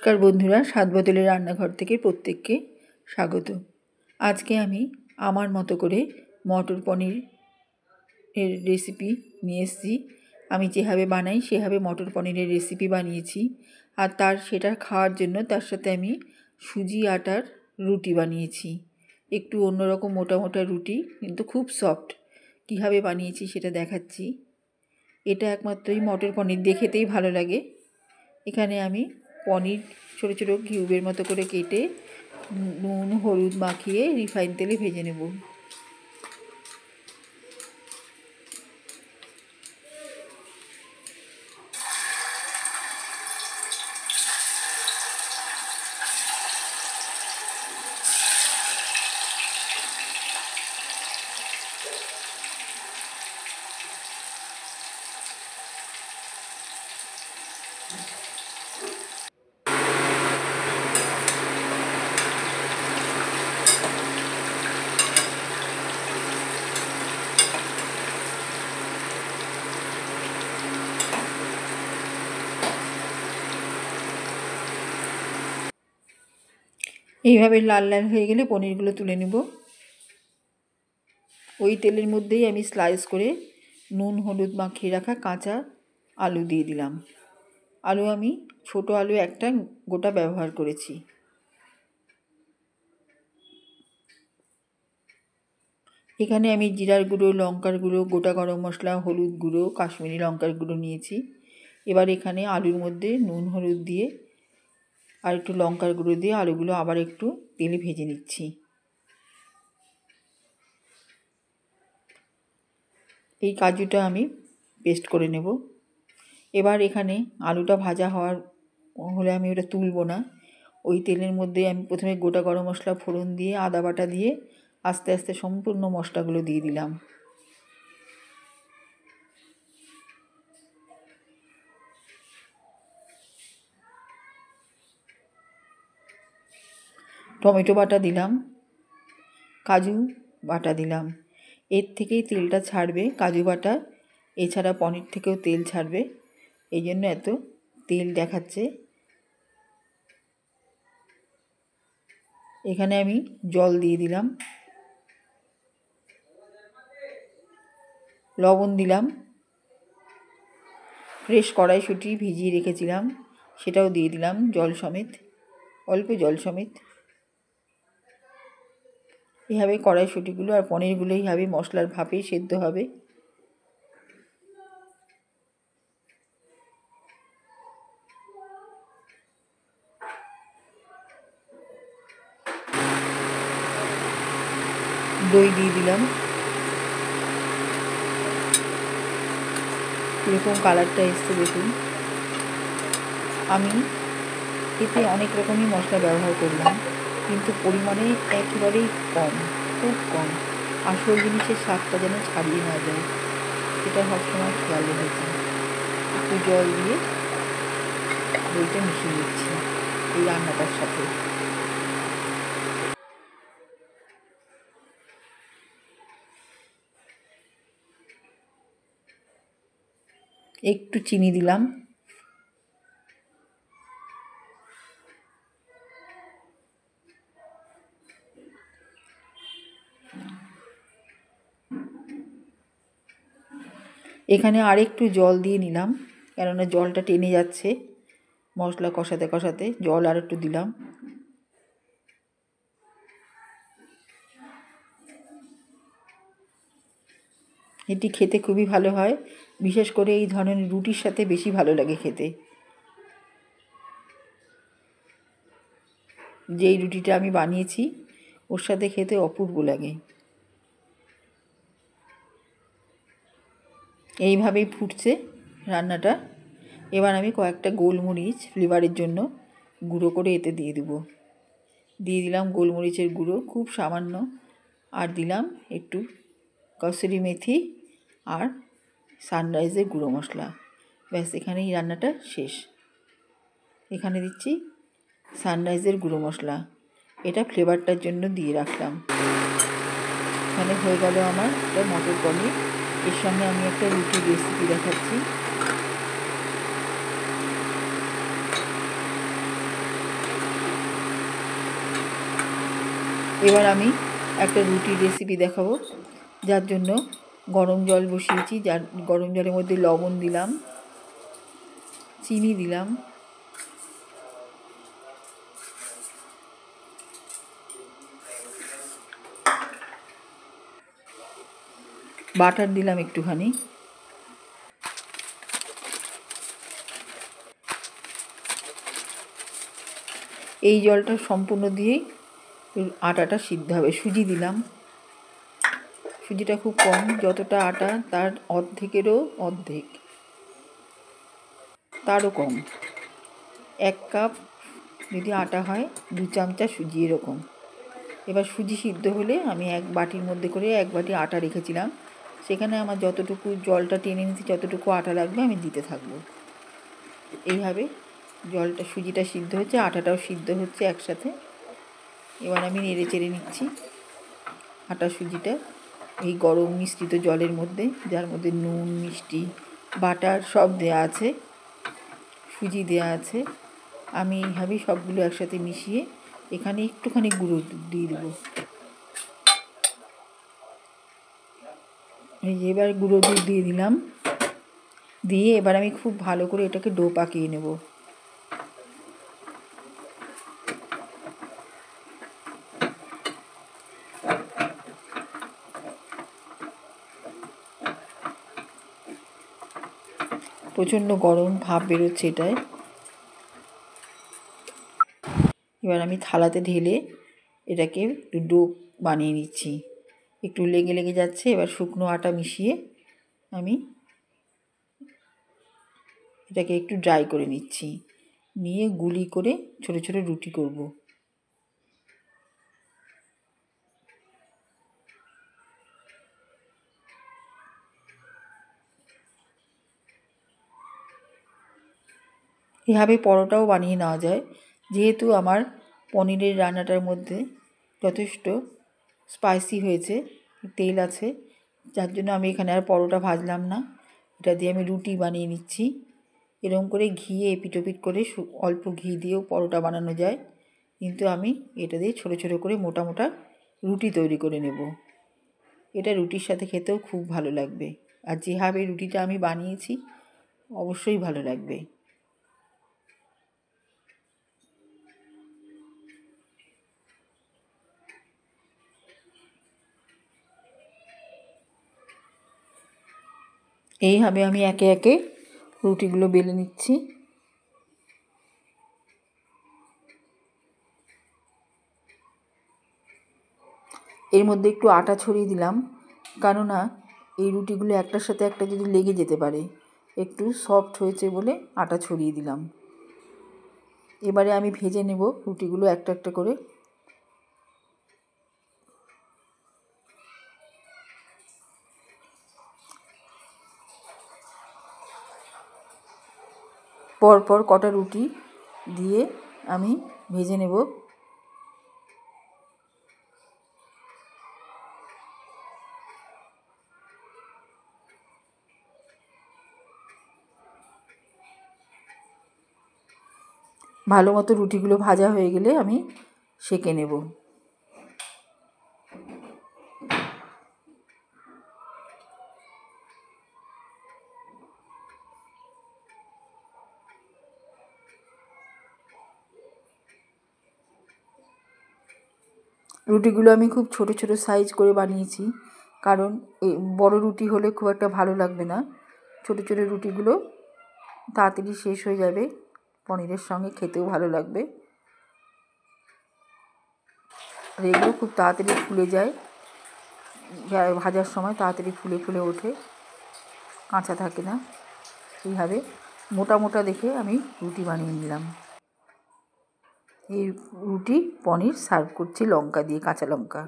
নমস্কার বন্ধুরা, স্বাদ বদলের রান্নাঘর থেকে প্রত্যেককে স্বাগত। আজকে আমি আমার মতো করে মটর পনির এর রেসিপি নিয়ে এসেছি। আমি যেভাবে বানাই সেভাবে মটর পনিরের রেসিপি বানিয়েছি। আর সেটা খাওয়ার জন্য তার সাথে আমি সুজি আটার রুটি বানিয়েছি। একটু অন্যরকম মোটা মোটা রুটি, কিন্তু খুব সফট। কীভাবে বানিয়েছি সেটা দেখাচ্ছি। এটা একমাত্রই মটর পনির দিয়ে খেতেই ভালো লাগে। এখানে আমি পনির ছোটো ছোটো কিউবের মতো করে কেটে নুন হলুদ মাখিয়ে রিফাইন তেলে ভেজে নেব। এইভাবে লাল লাল হয়ে গেলে পনিরগুলো তুলে নেব। ওই তেলের মধ্যেই আমি স্লাইস করে নুন হলুদ মাখিয়ে রাখা কাঁচা আলু দিয়ে দিলাম। আলু আমি ছোট আলু একটা গোটা ব্যবহার করেছি। এখানে আমি জিরার গুঁড়ো, লঙ্কার গুঁড়ো, গোটা গরম মশলা, হলুদ গুঁড়ো, কাশ্মীরি লঙ্কার গুঁড়ো নিয়েছি। এবার এখানে আলুর মধ্যে নুন হলুদ দিয়ে আর একটু লঙ্কার গুঁড়ো দিয়ে আলুগুলো আবার একটু তেলে ভেজে নিচ্ছি। এই কাজুটা আমি পেস্ট করে নেব। এবার এখানে আলুটা ভাজা হলে আমি ওটা তুলব না। ওই তেলের মধ্যে আমি প্রথমে গোটা গরম মশলা ফোড়ন দিয়ে আদা বাটা দিয়ে আস্তে আস্তে সম্পূর্ণ মশলাগুলো দিয়ে দিলাম। টমেটো বাটা দিলাম, কাজু বাটা দিলাম। এর থেকেই তেলটা ছাড়বে কাজু বাটা, এছাড়া পনির থেকেও তেল ছাড়বে, এই জন্য এত তেল দেখাচ্ছে। এখানে আমি জল দিয়ে দিলাম, লবণ দিলাম, ফ্রেশ কড়াইশুঁটি ভিজিয়ে রেখেছিলাম সেটাও দিয়ে দিলাম জল সমেত, অল্প জল সমেত। এইভাবে কড়াইশুঁটিগুলো আর পনিরগুলো এইভাবে মশলার ভাপেই সেদ্ধ হবে। দই দিয়ে দিলাম। এরকম কালারটা এসছে দেখুন। আমি এতে অনেক রকমই মশলা ব্যবহার করলাম, কিন্তু পরিমাণে একেবারেই কম, খুব কম। আসল জিনিসের স্বাদটা যেন ছাড়িয়ে না যায়, সেটা সবসময় খেয়াল রেখেছি। একটু জল দিয়ে দইটা মিশিয়ে নিচ্ছি এই রান্নাটার সাথে। একটু চিনি দিলাম। এখানে আরেকটু জল দিয়ে নিলাম, কেননা জলটা টেনে যাচ্ছে মশলা কষাতে কষাতে। জল আর একটু দিলাম। এটি খেতে খুবই ভালো হয়, বিশেষ করে এই ধরনের রুটির সাথে বেশি ভালো লাগে খেতে। যেই রুটিটা আমি বানিয়েছি ওর সাথে খেতে অপূর্ব লাগে। এইভাবেই ফুটছে রান্নাটা। এবার আমি কয়েকটা গোলমরিচ ফ্লেভারের জন্য গুঁড়ো করে এতে দিয়ে দেবো। দিয়ে দিলাম গোলমরিচের গুঁড়ো খুব সামান্য, আর দিলাম একটু কসুরি মেথি আর সানরাইজের গুঁড়ো মশলা। ব্যাস, এখানেই রান্নাটা শেষ। এখানে দিচ্ছি সানরাইজের গুঁড়ো মশলা, এটা ফ্লেভারটার জন্য দিয়ে রাখলাম। এখানে হয়ে গেল আমার একটা মটর পনির। এর সঙ্গে আমি একটা রুটির রেসিপি দেখাচ্ছি। এবার আমি একটা রুটির রেসিপি দেখাবো, যার জন্য গরম জল বসিয়েছি। যার গরম জলের মধ্যে লবণ দিলাম, চিনি দিলাম, বাটার দিলাম একটুখানি, এই জলটা সম্পূর্ণ দিয়েই আটাটা সিদ্ধ হবে। সুজি দিলাম, সুজিটা খুব কম, যতটা আটা তার অর্ধেকেরও অর্ধেক, তারও কম। 1 কাপ যদি আটা হয় 2 চামচা সুজি এরকম। এবার সুজি সিদ্ধ হলে আমি এক বাটির মধ্যে করে 1 বাটি আটা রেখেছিলাম, সেখানে আমার যতটুকু জলটা টেনে নিতে যতটুকু আটা লাগবে আমি দিতে থাকবো। এইভাবে জলটা সুজিটা সিদ্ধ হচ্ছে, আটাটাও সিদ্ধ হচ্ছে একসাথে। এবার আমি নেড়ে চেড়ে নিচ্ছি আটা সুজিটা এই গরম মিশ্রিত জলের মধ্যে, যার মধ্যে নুন, মিষ্টি, বাটার সব দেয়া আছে, সুজি দেয়া আছে। আমি এইভাবেই সবগুলো একসাথে মিশিয়ে এখানে একটুখানি গুঁড়ো দুধ দিয়ে দেবো। এই যে এবার গুঁড়ো দুধ দিয়ে দিলাম, দিয়ে এবার আমি খুব ভালো করে এটাকে ডো পাকিয়ে নেব। প্রচণ্ড গরম ভাপ বেরোচ্ছে এটায়। এবার আমি থালাতে ঢেলে এটাকে ডো বানিয়ে নিচ্ছি। একটু লেগে লেগে যাচ্ছে। এবার শুকনো আটা মিশিয়ে আমি এটাকে একটু ড্রাই করে নিচ্ছি, নিয়ে গুলি করে ছোট ছোট রুটি করব। এভাবে পরোটাও বানিয়ে নেওয়া যায়। যেহেতু আমার পনিরের রান্নাটার মধ্যে যথেষ্ট স্পাইসি হয়েছে, তেল আছে, যার জন্য আমি এখানে আর পরোটা ভাজলাম না। এটা দিয়ে আমি রুটি বানিয়ে নিচ্ছি। এরকম করে ঘিয়ে এপিটোপিট করে অল্প ঘি দিয়েও পরোটা বানানো যায়, কিন্তু আমি এটা দিয়ে ছোটো ছোটো করে মোটা মোটা রুটি তৈরি করে নেব। এটা রুটির সাথে খেতেও খুব ভালো লাগবে, আর যেভাবে রুটিটা আমি বানিয়েছি অবশ্যই ভালো লাগবে। এইভাবে আমি একে একে রুটিগুলো বেলে নিচ্ছি। এর মধ্যে একটু আটা ছড়িয়ে দিলাম, কেননা এই রুটিগুলো একটার সাথে একটা যদি লেগে যেতে পারে। একটু সফট হয়েছে বলে আটা ছড়িয়ে দিলাম। এবারে আমি ভেজে নেব রুটিগুলো একটা একটা করে। পরপর কটা রুটি দিয়ে আমি ভেজে নেব। ভালো মতো রুটিগুলো ভাজা হয়ে গেলে আমি সেঁকে নেব। রুটিগুলো আমি খুব ছোট ছোট সাইজ করে বানিয়েছি, কারণ এই বড় রুটি হলে খুব একটা ভালো লাগবে না। ছোট ছোট রুটিগুলো তাড়াতাড়ি শেষ হয়ে যাবে, পনিরের সঙ্গে খেতেও ভালো লাগবে। আর এগুলো খুব তাড়াতাড়ি ফুলে যায়, ভাজার সময় তাড়াতাড়ি ফুলে ফুলে ওঠে, কাঁচা থাকে না। এইভাবে মোটা মোটা দেখে আমি রুটি বানিয়ে নিলাম। এই রুটি পনির সার্ভ করছি লঙ্কা দিয়ে, কাঁচা লঙ্কা।